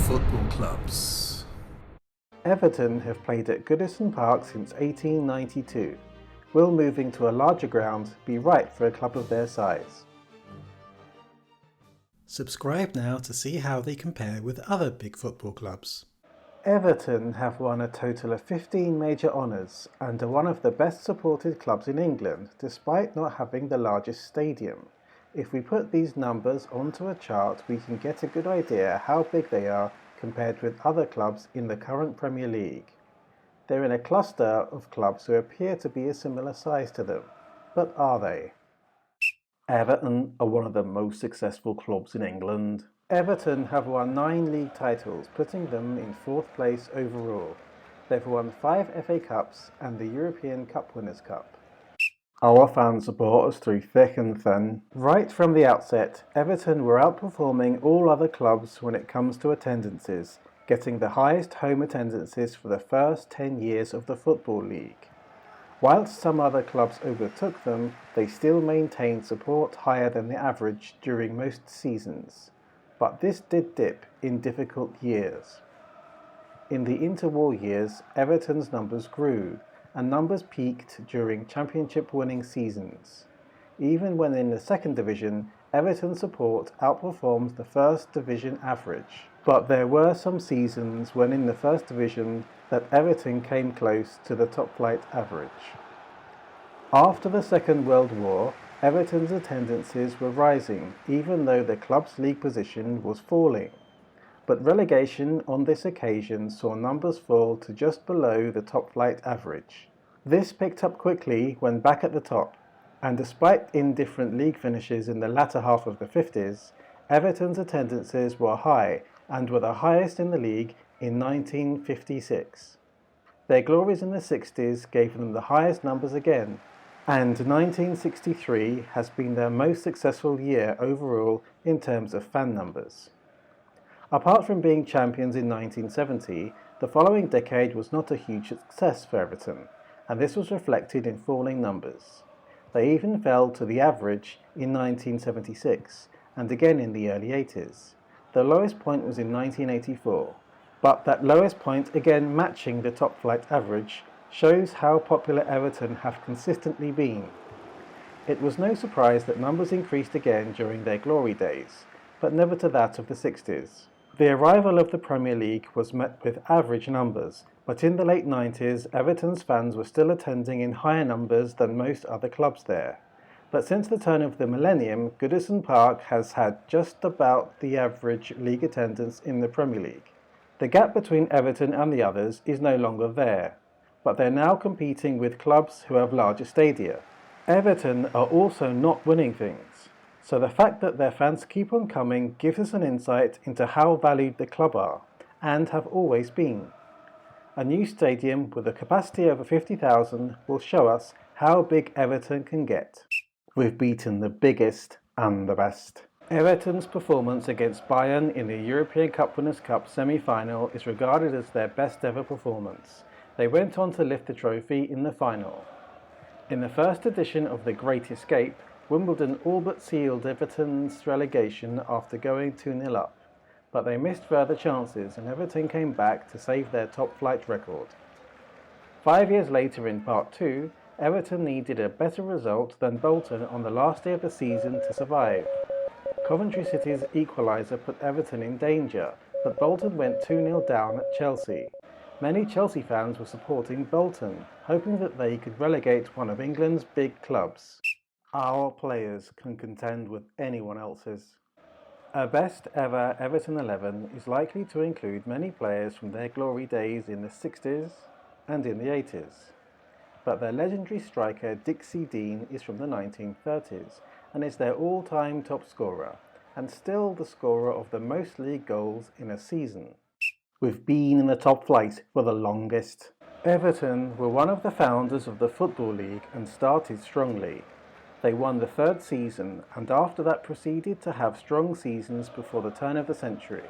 football clubs. Everton have played at Goodison Park since 1892. Will moving to a larger ground be right for a club of their size? Subscribe now to see how they compare with other big football clubs. Everton have won a total of 15 major honours and are one of the best supported clubs in England, despite not having the largest stadium. If we put these numbers onto a chart, we can get a good idea how big they are compared with other clubs in the current Premier League. They're in a cluster of clubs who appear to be a similar size to them, but are they? Everton are one of the most successful clubs in England. Everton have won 9 league titles, putting them in 4th place overall. They've won 5 FA Cups and the European Cup Winners' Cup. Our fans support us through thick and thin. Right from the outset, Everton were outperforming all other clubs when it comes to attendances, getting the highest home attendances for the first 10 years of the Football League. Whilst some other clubs overtook them, they still maintained support higher than the average during most seasons. But this did dip in difficult years. In the interwar years, Everton's numbers grew, and numbers peaked during championship-winning seasons. Even when in the second division, Everton's support outperformed the first division average. But there were some seasons when in the first division that Everton came close to the top-flight average. After the Second World War, Everton's attendances were rising, even though the club's league position was falling. But relegation on this occasion saw numbers fall to just below the top-flight average. This picked up quickly when back at the top, and despite indifferent league finishes in the latter half of the 50s, Everton's attendances were high and were the highest in the league in 1956. Their glories in the 60s gave them the highest numbers again, and 1963 has been their most successful year overall in terms of fan numbers. Apart from being champions in 1970, the following decade was not a huge success for Everton, and this was reflected in falling numbers. They even fell to the average in 1976, and again in the early 80s. The lowest point was in 1984, but that lowest point again matching the top-flight average shows how popular Everton have consistently been. It was no surprise that numbers increased again during their glory days, but never to that of the 60s. The arrival of the Premier League was met with average numbers, but in the late 90s, Everton's fans were still attending in higher numbers than most other clubs there. But since the turn of the millennium, Goodison Park has had just about the average league attendance in the Premier League. The gap between Everton and the others is no longer there, but they're now competing with clubs who have larger stadia. Everton are also not winning things, so the fact that their fans keep on coming gives us an insight into how valued the club are, and have always been. A new stadium with a capacity over 50,000 will show us how big Everton can get. We've beaten the biggest and the best. Everton's performance against Bayern in the European Cup Winners' Cup semi-final is regarded as their best ever performance. They went on to lift the trophy in the final. In the first edition of The Great Escape, Wimbledon all but sealed Everton's relegation after going 2-0 up, but they missed further chances and Everton came back to save their top-flight record. 5 years later in Part 2, Everton needed a better result than Bolton on the last day of the season to survive. Coventry City's equaliser put Everton in danger, but Bolton went 2-0 down at Chelsea. Many Chelsea fans were supporting Bolton, hoping that they could relegate one of England's big clubs. Our players can contend with anyone else's. A best ever Everton 11 is likely to include many players from their glory days in the 60s and in the 80s. But their legendary striker Dixie Dean is from the 1930s and is their all-time top scorer, and still the scorer of the most league goals in a season. We've been in the top flight for the longest. Everton were one of the founders of the Football League and started strongly. They won the 3rd season and after that proceeded to have strong seasons before the turn of the century.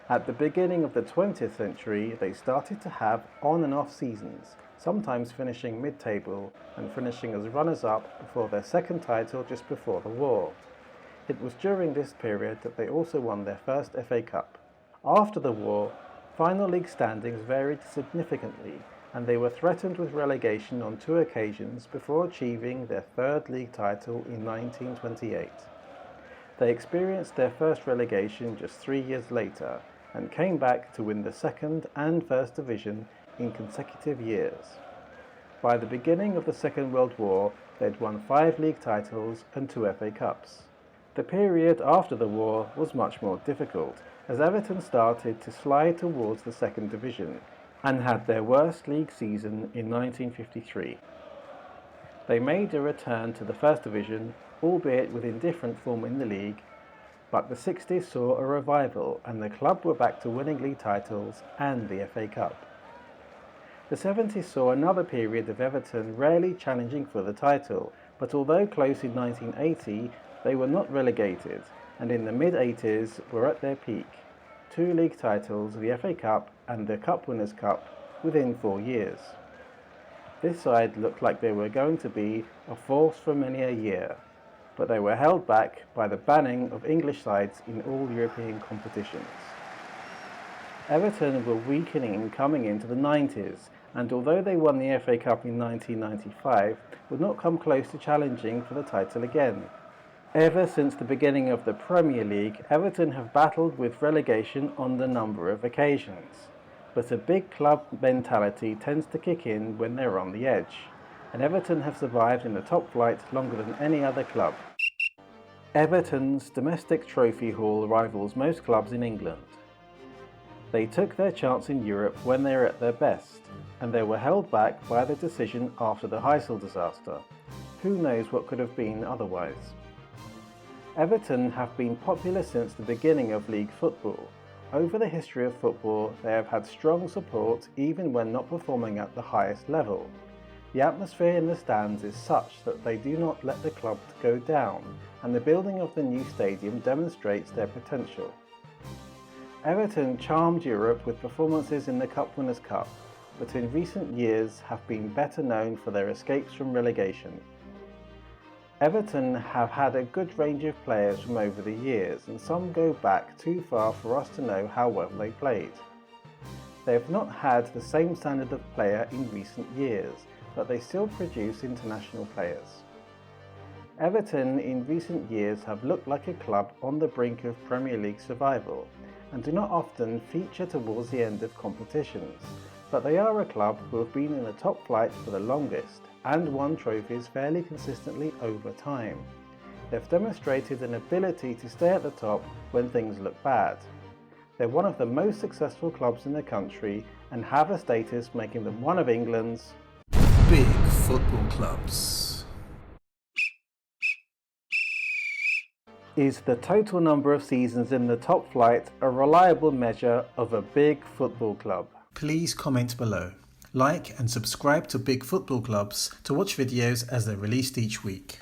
At the beginning of the 20th century, they started to have on and off seasons, sometimes finishing mid-table and finishing as runners-up before their second title just before the war. It was during this period that they also won their first FA Cup. After the war, final league standings varied significantly, and they were threatened with relegation on 2 occasions before achieving their 3rd league title in 1928. They experienced their first relegation just 3 years later and came back to win the 2nd and 1st Division in consecutive years. By the beginning of the Second World War, they'd won 5 league titles and 2 FA Cups. The period after the war was much more difficult, as Everton started to slide towards the 2nd Division and had their worst league season in 1953. They made a return to the 1st Division, albeit with indifferent form in the league, but the 60s saw a revival and the club were back to winning league titles and the FA Cup. The 70s saw another period of Everton rarely challenging for the title, but although close in 1980, they were not relegated, and in the mid-80s were at their peak. 2 league titles, the FA Cup and the Cup Winners' Cup, within 4 years. This side looked like they were going to be a force for many a year, but they were held back by the banning of English sides in all European competitions. Everton were weakening coming into the 90s, and although they won the FA Cup in 1995, would not come close to challenging for the title again. Ever since the beginning of the Premier League, Everton have battled with relegation on a number of occasions. But a big club mentality tends to kick in when they're on the edge, and Everton have survived in the top flight longer than any other club. Everton's domestic trophy haul rivals most clubs in England. They took their chance in Europe when they were at their best, and they were held back by the decision after the Heysel disaster. Who knows what could have been otherwise? Everton have been popular since the beginning of league football. Over the history of football, they have had strong support even when not performing at the highest level. The atmosphere in the stands is such that they do not let the club go down, and the building of the new stadium demonstrates their potential. Everton charmed Europe with performances in the Cup Winners' Cup, but in recent years have been better known for their escapes from relegation. Everton have had a good range of players from over the years, and some go back too far for us to know how well they played. They have not had the same standard of player in recent years, but they still produce international players. Everton in recent years have looked like a club on the brink of Premier League survival, and do not often feature towards the end of competitions, but they are a club who have been in the top flight for the longest and won trophies fairly consistently over time. They've demonstrated an ability to stay at the top when things look bad. They're one of the most successful clubs in the country and have a status making them one of England's big football clubs. Is the total number of seasons in the top flight a reliable measure of a big football club? Please comment below. Like and subscribe to Big Football Clubs to watch videos as they're released each week.